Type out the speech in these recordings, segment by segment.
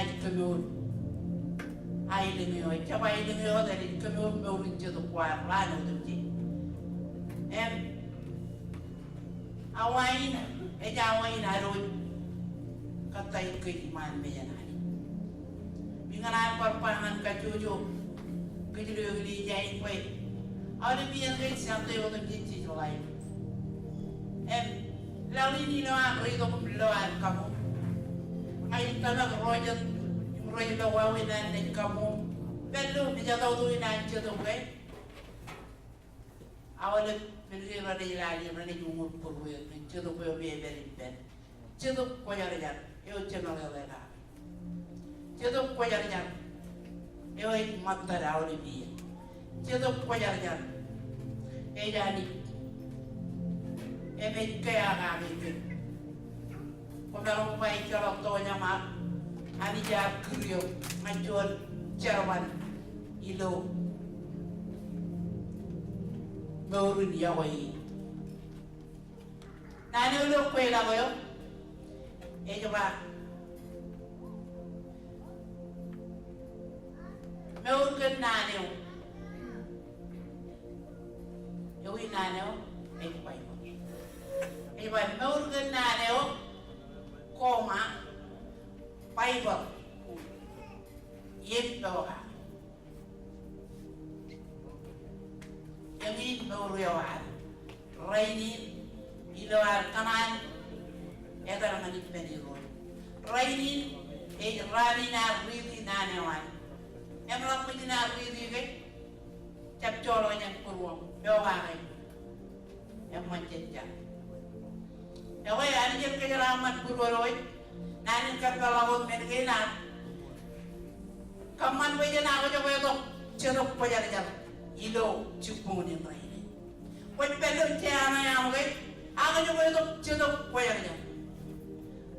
naaj kemur ay lingo chabay lingo dari kemur meurin cedo kwar lano tumji em awain awain harun katay keiman meyanani minganan parpangan kacuju kejuju di jain kue ada biang kait sampai waktu cici solai em lalu ini loan rito kumloan kamu ay tanag rojan rojan lawawinan ni kamu belum dijatau tu inan cedo kue awal menjadi rada ilali rada jumur perlu cedo kue beberin ben cedo kue jarjan yo cedo lelera cedo kue jarjan yo mata rawli biya cedo kue jarjan jadi emek kaya kami tu Pembangun baik kalau tonya mak, ani jah kriyo, ngajual Jerman, ilo, baru dia wai. Nani ulo kue lah koyo, coba, baru kan nani u, yoi nani u, coba, coba baru kan nani u. Koma fiber yep bawa yang ini baru yawan raini ilawar kanan egar mani peniro raini ralina ridi nanewan emrak medina ridi ke cap colo yang kurwang bawa ke yang mancenja Ewa ya, ini yang kejelaman buroroi, nani kerjalawan mereka kaman bayi nak aja bayi tu, ceruk bayi aja, ilo cukup ni bayi. Bayi peluk ciana yang bayi, aja bayi tu ceruk bayi aja.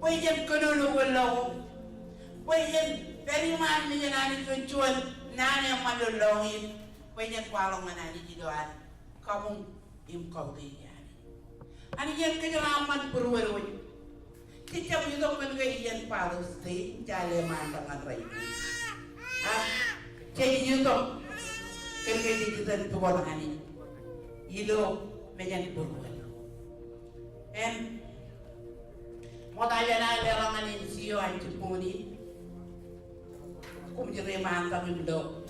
Bayi yang kedua lalu, bayi yang dari mana ni nani tujuan, nani yang malu lawin, bayi yang kualong nani jidoan, kamu imkau dia. Ani yang kejelaman berwaroi, kita punya kan yang palus ti jale mandangan rai. Jadi itu kan kita tuan ani, ilo menjadi berwaroi. Mau tanya nak dalam ani sio anju puni, kum jadi mantap itu,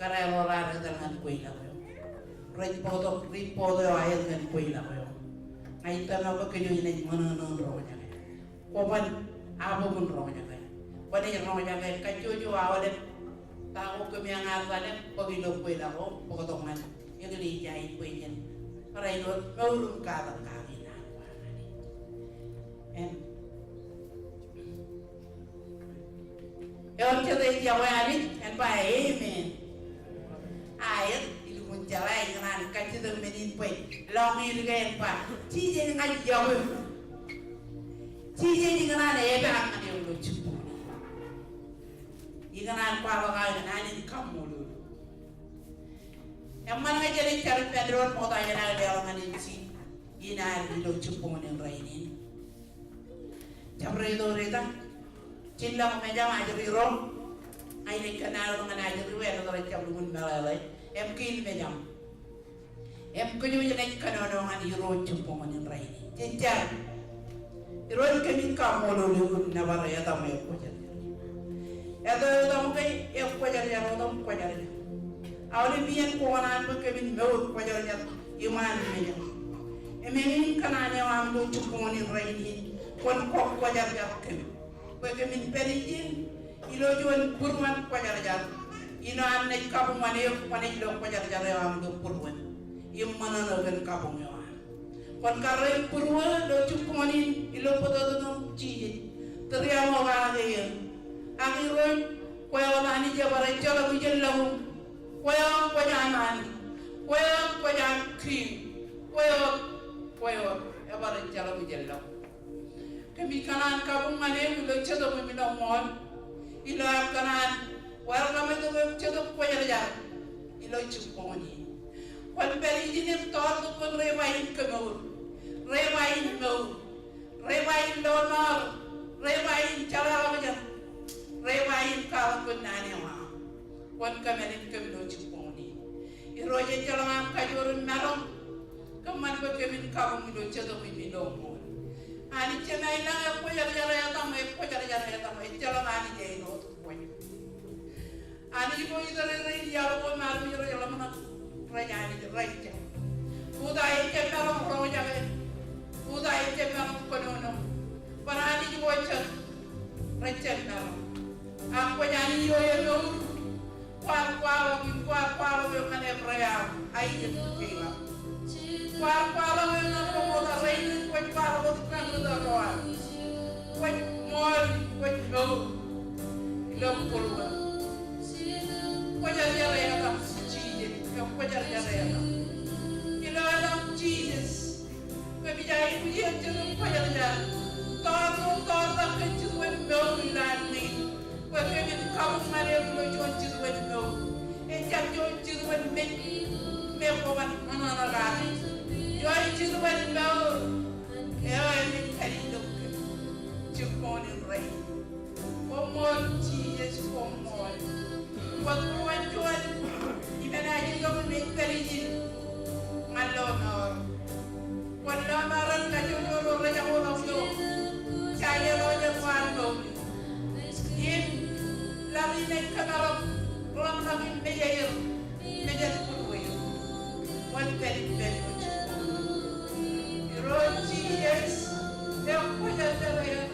karena orang dengan kuih lah. Ripoto ayat dengan kuih lah. Ay tama ba kayo inay mananong ronya kay koman abo pun ronya kay wala yung ronya kay kacucu awalan tao kami ang awalan pagilog ko ilako pagkatongan yung lijay ko yan para ino maulong katang kami na and yung chatay jawanin and pa amen ayat jalai dengan kaji tu menin pun longi dengan apa cije dengan jauh cije dengan apa yang ada yang lucu dengan apa orang yang kamu dulu yang mana jadi cari pedron mau tanya nak orang yang si ina lucu pun yang lain capre itu rita cinta meja aja birom aini kenal dengan aja tu ada orang capre pun malalai em kin menyam em kunyu jenek kanonongan iro cumpungan yang raini jenjar iro kami kamolo na baraya tamu ko jadi ada tamu kai em ko jadi tamu ko jadi awli biyan ko wanan ko kami mew ko jadi iman menyam emenin kanane wa am cumpungan yang raini kon ko jadi kami ko kami perijin ilo jon burman ko jadi ino am ne kabu mane lo ko jare am do purwan im manana gan kabu yo kon karre purwan do chupmani ilo podo do chi teriamo ga ge ami ron ko ya ani jabare chala bu jellahu ko jaman ko jan kri ko ya bare chala bu jellahu kami kanan kabu mane lo chado mi no mon ilo kanan warga itu cetuk penyerja, ilo cumponi. Wan beri jenis tor tu pun rewain kemur, rewain donor, rewain cara macam, Kon kamelin kemdo chuponi. Iroje jalangam kajurun malong. Kaman ko kemin karung do chedo mi domo. Ani chenai lang ko yar yar ta mai ko yar yar ta mai jalangani de no to boy. Ani ko idare re yar ko mar mi re lamana rajani de raja. Udai ke malong roja be. Udai ke malong konono. Parani ko chen raja malong. Aku nyani yo yo kuar yo kane praya ai itu kila kuar yo na ko da rein kuar yo kan da roa kuar mol go lo pulwa kuar ya ya ta chije kuar ya ya ta ila la Jesus ko bi jai ku ye tu kuar ya ta ka chu no la ni When women come, Maria, we join to the no. And just join to the me for one another. Join to the no. And telling the to born in rain. For more Jesus, for more. But when join, even I don't make telling my Lord. When Lama run, I don't know where I want to go. Child, I want to Lagi naik ke dalam ruang lagi meja sepuluh one very Roji yes dia punya cara yang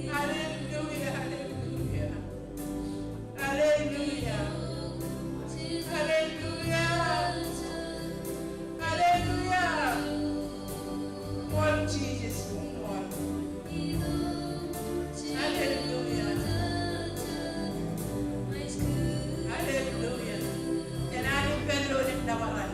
haleluya haleluya haleluya haleluya Lord Jesus, Lord. Hallelujah. Hallelujah. And I depend on it now.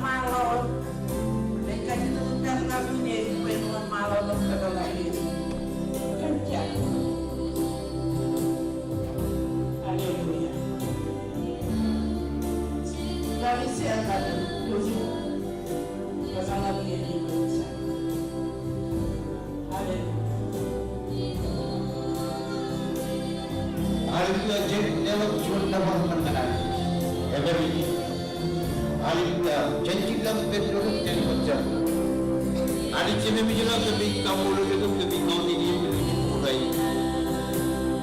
malo. Mereka itu udah nggak punya penuh malo dokter lagi. Kerja. Haleluya. Kami siapkan dulu. Bersama begini berusaha. Haleluya. Haleluya, jadi dalam cuma mengenal. Every Haleluya, janji dalam betul dan betul. Ada cina bicara tapi kamu lebih kau ini lebih kurai.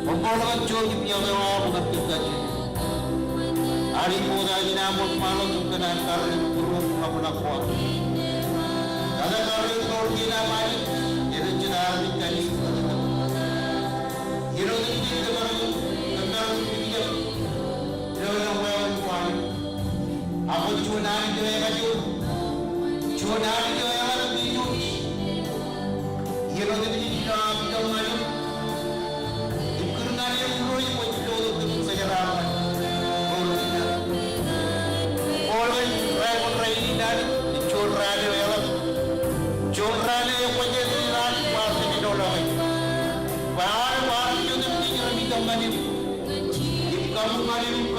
Membawa jauh punya lewa mengertikan. Hari muda ini namun malu mengenal karena buruk apa nak buat. Karena kalau kau tidak mari, itu jelas dikali. Hero ini kebaru. Aku cuma itu yang kacau, cuma itu yang lebih jauh. Hero itu tidak kita malu. Kerana yang urus macam itu sejarah. Orang orang ini dari curang lewat, curang yang macam itu lagi pasti didorong. Bahan itu tidak kita malu. Kamu malu kamu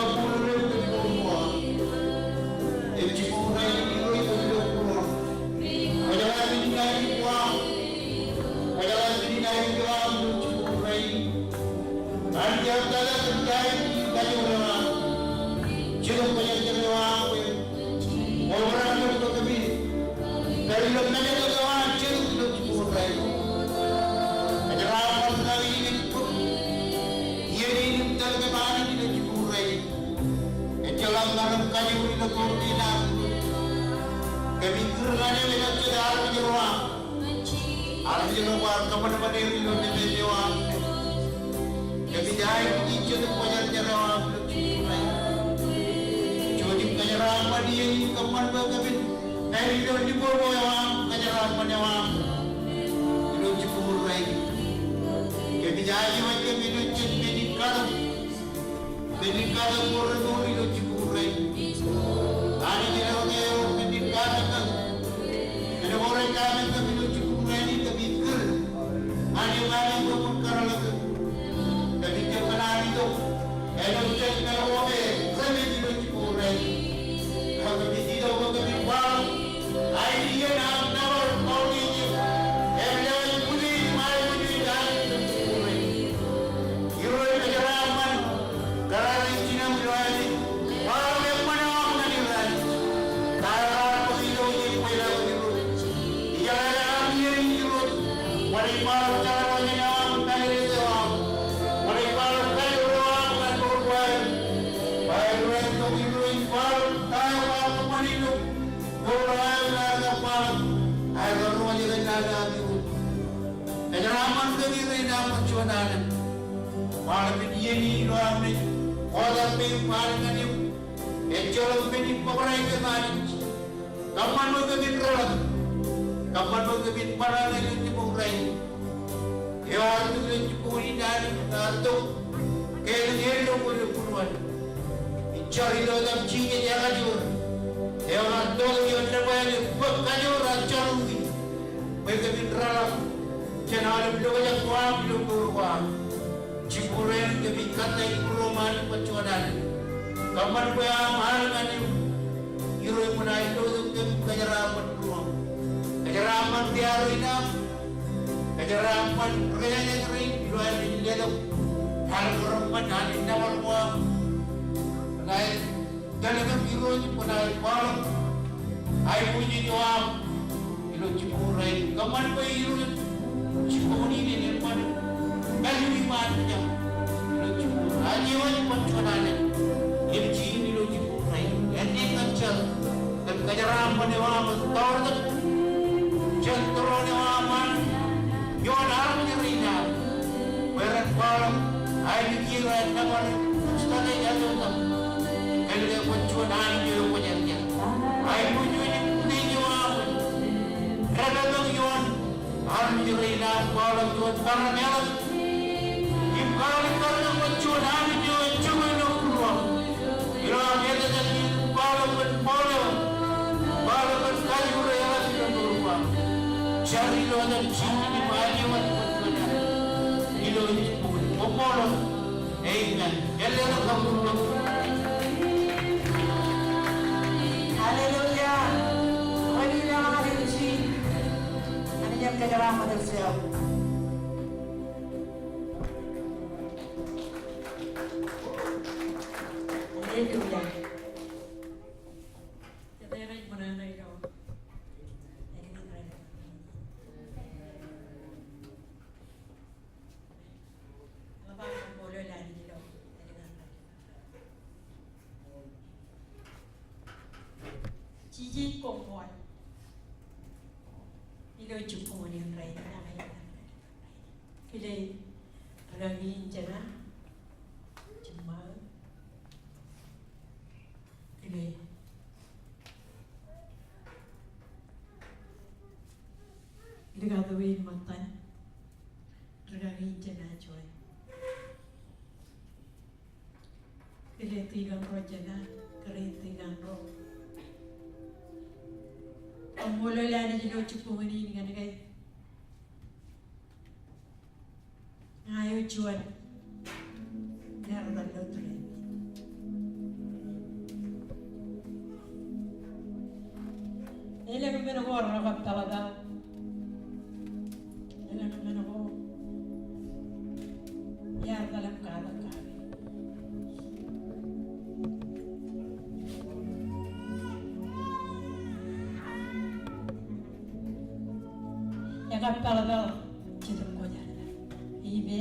Sarilonan sini maaliwan pagkana. Ilonis po. Pumulong. Amen. Galera kamulong. Haleluya. Walila ka rin si. Ano niyang kagaraman ng siya? Haleluya. Katayaran mo na ikaw. Mabang mulo lagi nila. Cici komon. Ilo cukup ni rai na kaya. Kile ragin jana. Cuma kile Ligawin matan, ragin jana joy. Kile tigang ro jana, kere tigang ro. Ang mulo lang ni Lord cukup ni dengan kay. Ngayon jual, naroon daw tuloy. Ilang naman ako rakap talaga. Ilang naman ako. Yar dalam kalang kami. Yakap talaga. Cito ko dyan. Ibe.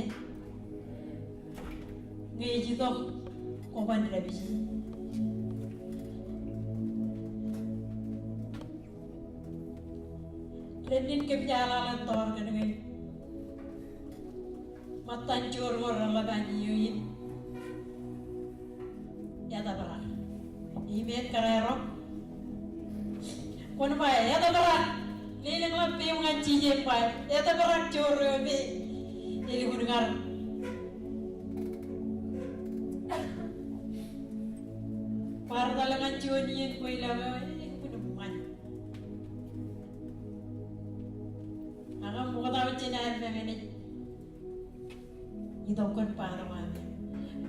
Ngayon dito, kuban rabi. Lenin ke perjalanan tor kan dengan matan cur orang lagan yuin ya tak berat imet karero kon pa ya tak berat leleng lampi mengaji je pa ya tak berat cur be ini ku dengar parda lengan cuanian ku ilaga ini ku depan Muka tahu cina ini itu kan para mana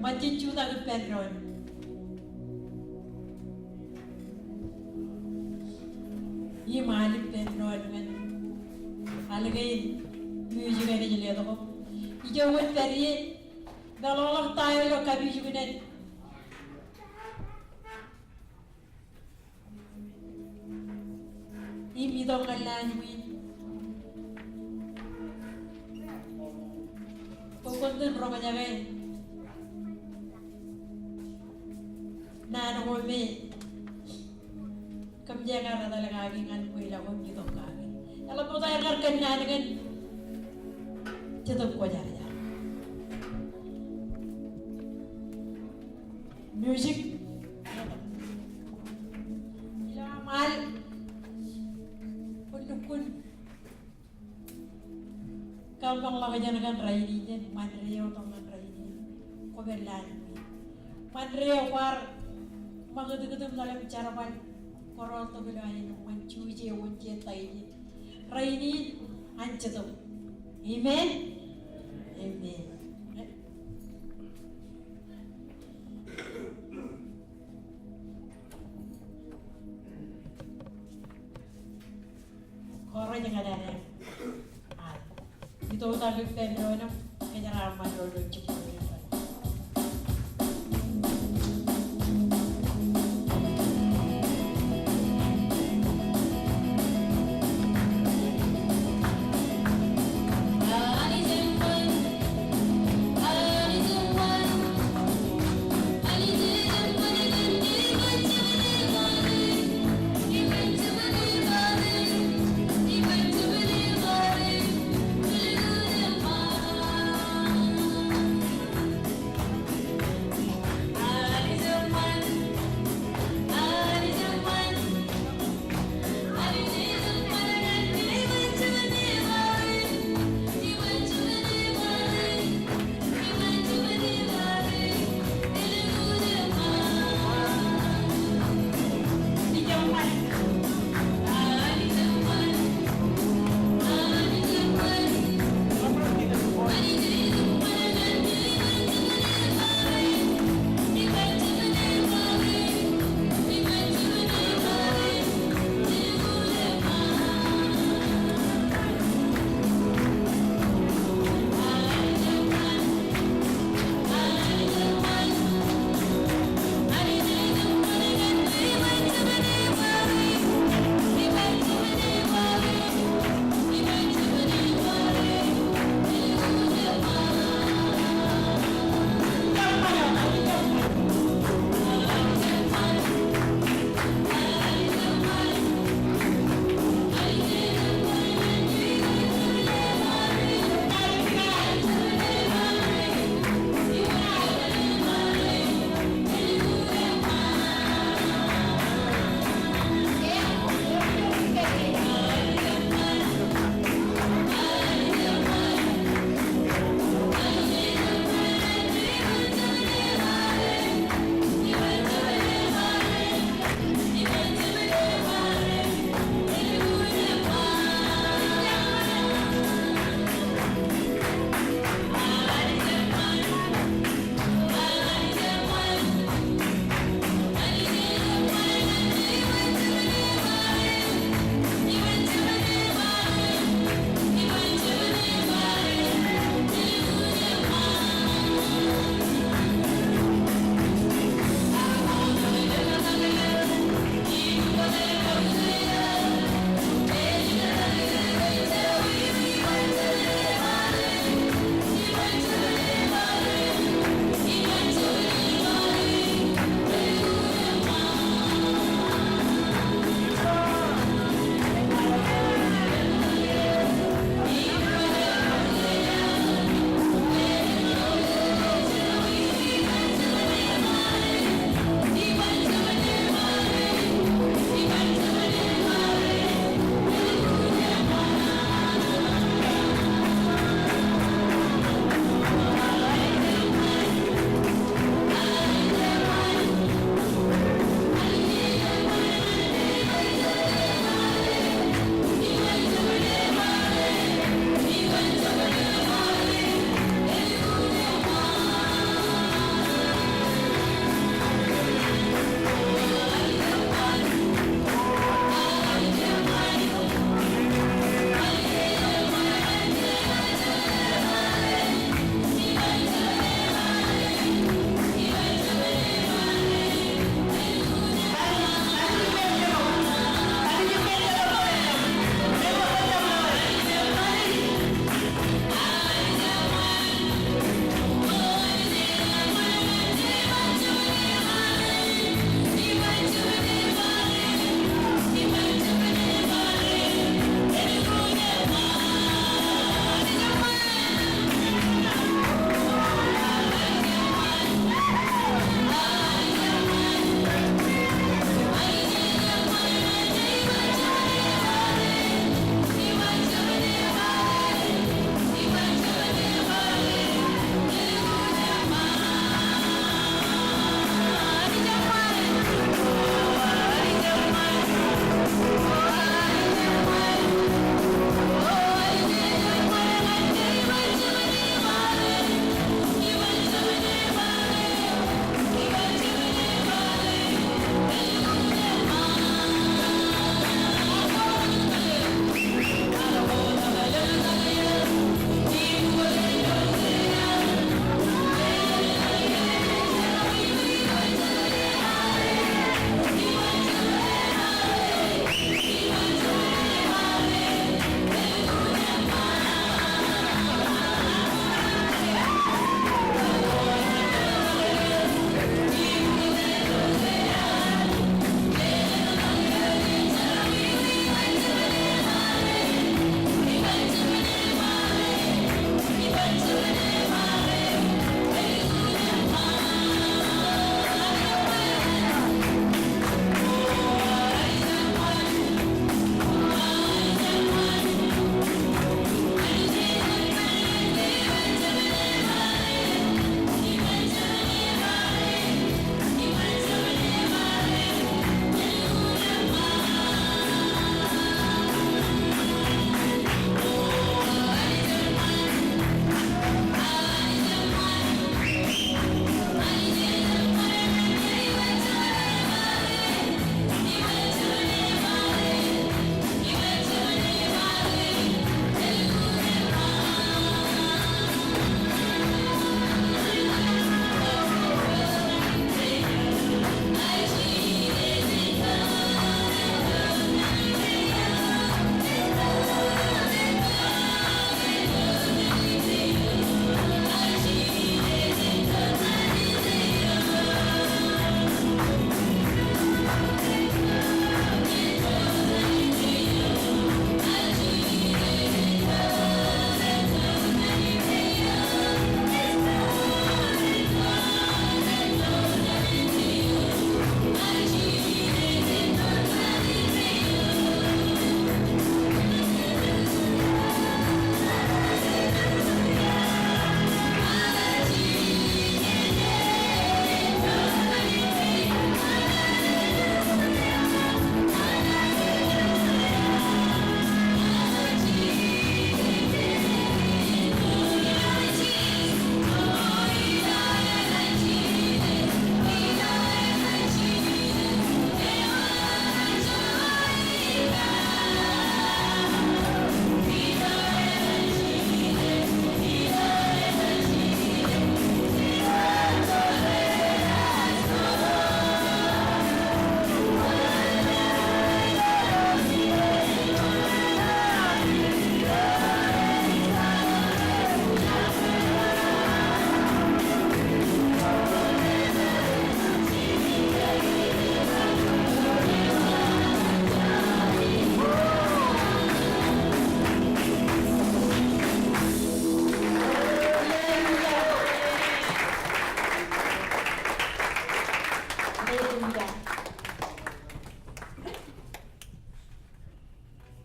macam cuta ke peron ini malik peron kan algai music ini jadi apa kok jauh dari kalau orang tahu lo kabi juga nih ini itu kan lain Pagkondon roka niya kay Nano ko may Kamdiya nga na talaga agingan ko ilawag gitong kagin Alam po tayo karkan na nagan Chitog ko niya niya Music Ila mahal Kundukun Kampang laka dyan nagan raini dyan, manreo tong man raini Koberlan Manreo par Magdududum dalam carapan Korol to bilahin Manchuje unje tayi Raini Anchatum Amen Amen Korol yang ada nih Ito sabi Pedro na kinaraman Lord of Jesus.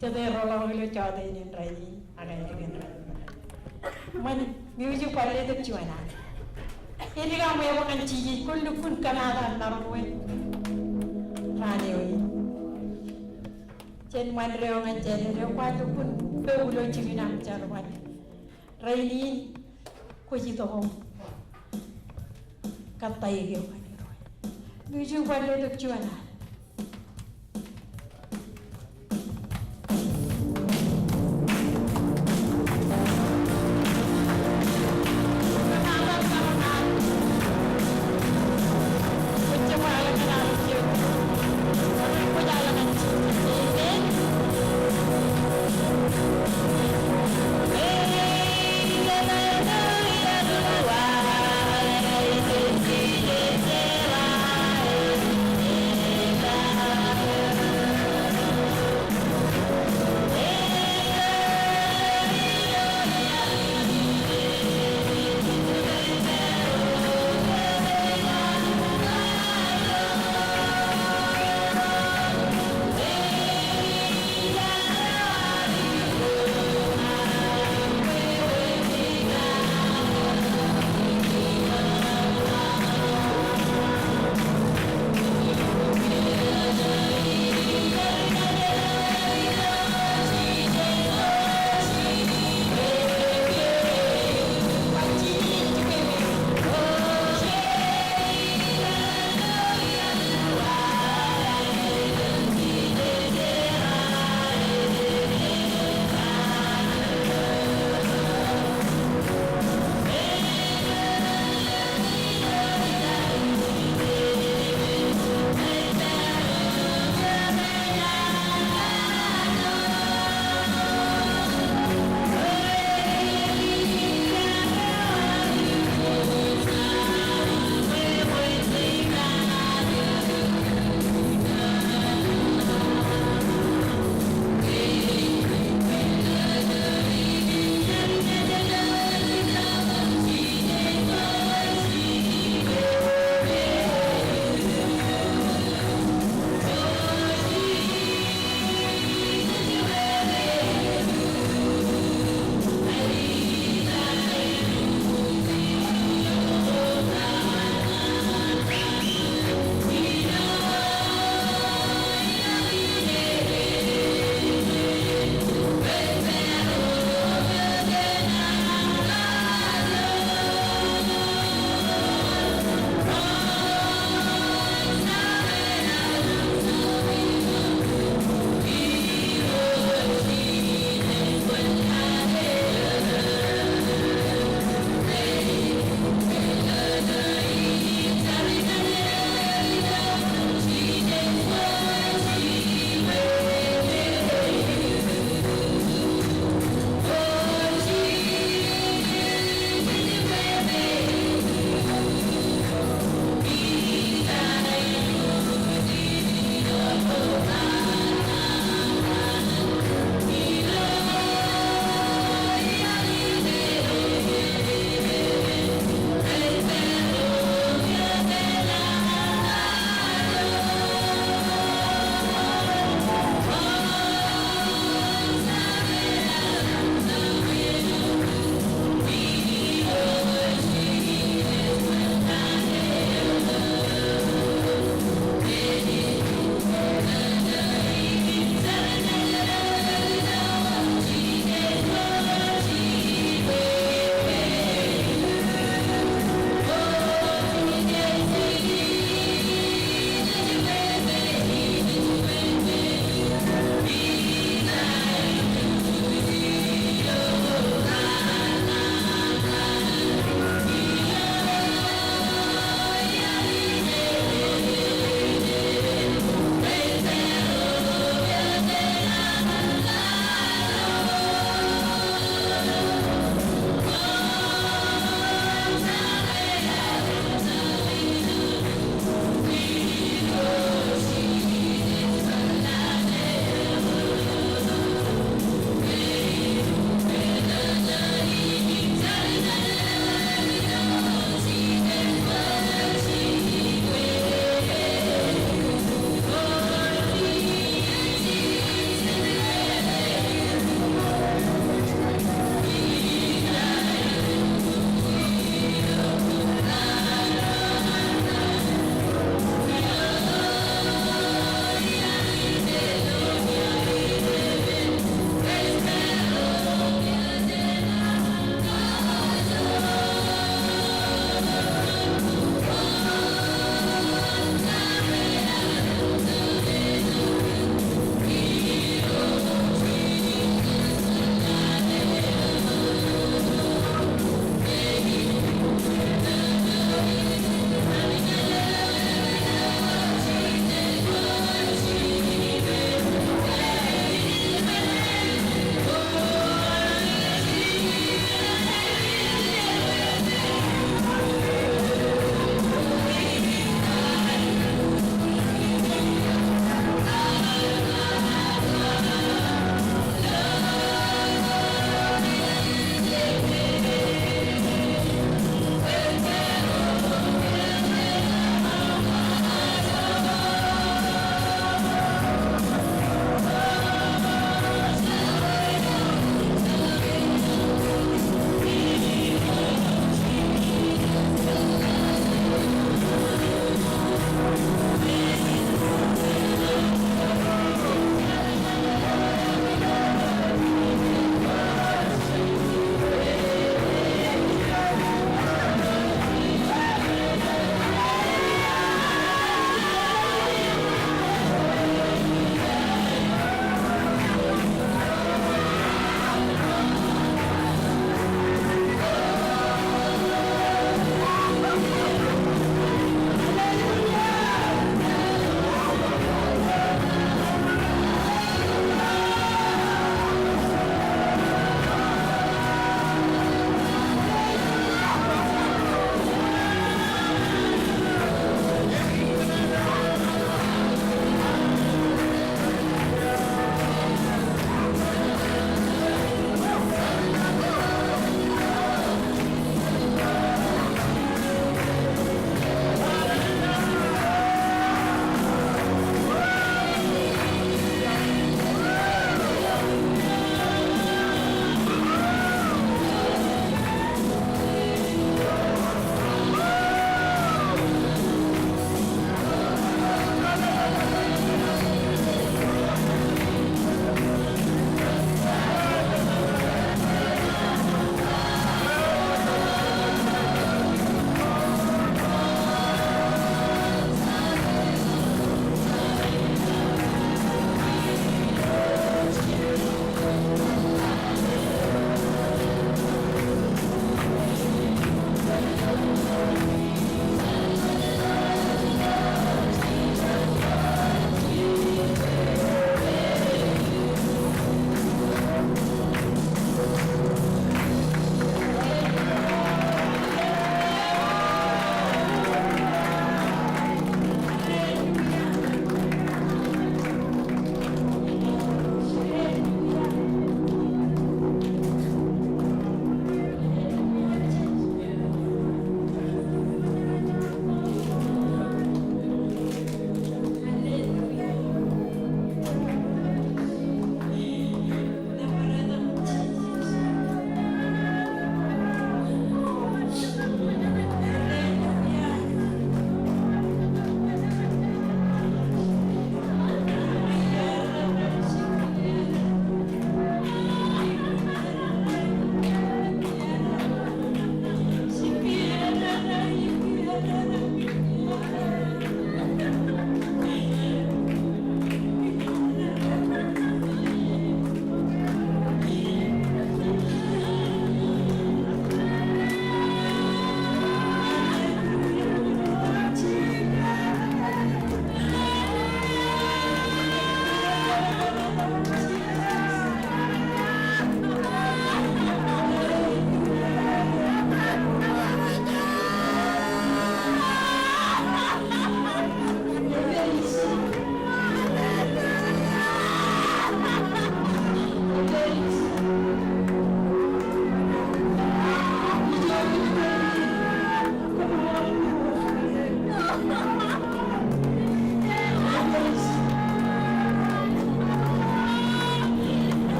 Jadi rolong lu cawat ini rayi, akan dengan rayi. Man music paling itu cuma nak. Ini kamu yang makan cici, kun Kanada naruh rani ini. Jen man rewangan jen rewan tu pun berulang cici nak caruman. Rayi ni kuji tohom kata ini kan. Music paling itu cuma nak.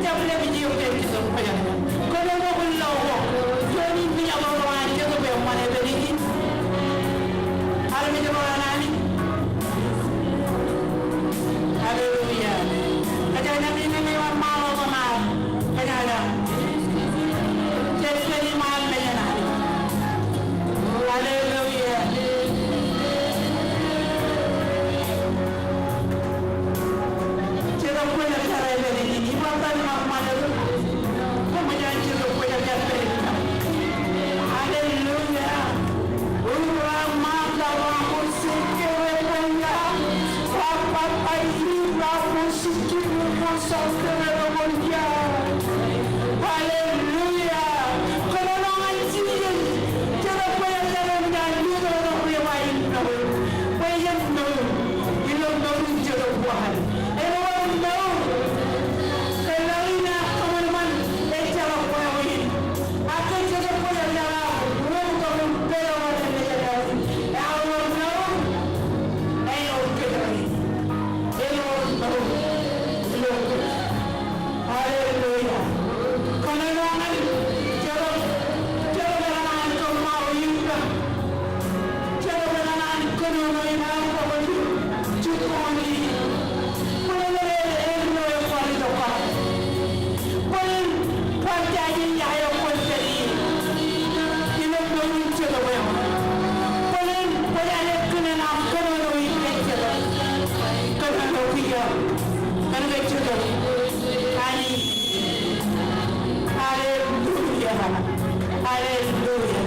jable bi jiw te ci so ko ya ko do ko law ko joni bi ya lo wa je ko be mane be ni ala mi do na ni haleluya aja na mi ni wa ma lo ma aja da je se ni ma me na haleluya Cero puede estar ahí de ni va a estar más malo como ya cero puede estar aleluya ura mata wa musiki weponya papa pai wa musiki musakere weponya aleluya como no hay chile cero puede estar en la luz no va a ir no puede no y lo no cero puede Hallelujah.